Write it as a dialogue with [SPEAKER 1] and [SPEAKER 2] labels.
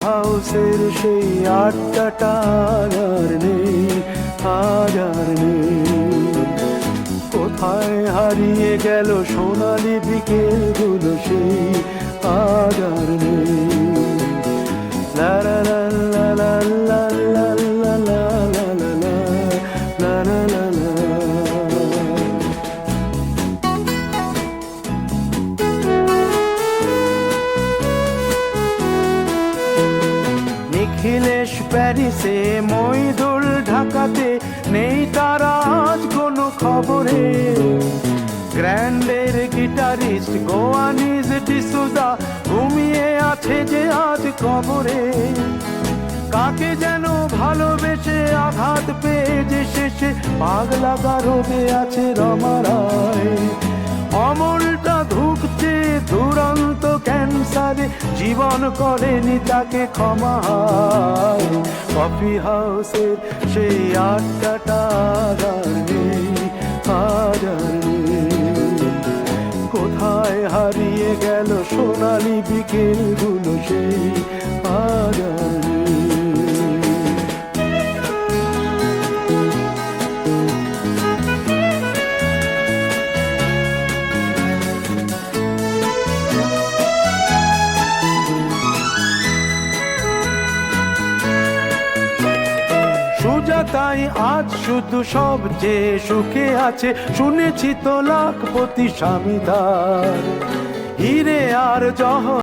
[SPEAKER 1] হাউসের সেই আড্ডাটা আর নেই, আজ আর নেই। কোথায় হারিয়ে গেল সোনালি বিকেলগুলো সেই, আজ আর নেই। লা লা লা লা লা লা লা লা লা লা লা লা লা লা। নিখিলেশ প্যারিসে, মইদুল ঢাকাতে, নেই তারা আজ কোনো খবরে। গ্র্যান্ডের গিটারিস্ট গোয়ানিজ ডিসুজা ঘুমিয়ে আছে যে আজ কবরে। কাকে যেন ভালোবেসে আঘাত পেয়ে যে শেষে পাগলা গারদে আছে রমা রায়। অমলটা ধুকছে দুরন্ত ক্যান্সারে, জীবন করেনি তাকে ক্ষমা। কফি হাউসের সেই আড্ডাটা আর নেই, আজ আর নেই। কোথায় হারিয়ে গেল সোনালি বিকেলগুলো সেই, আজ আর নেই। সুজাতাই আজ শুধু সবচেয়ে সুখে আছে, শুনেছি তো লাখপতি স্বামীদার। হিরে আর জহ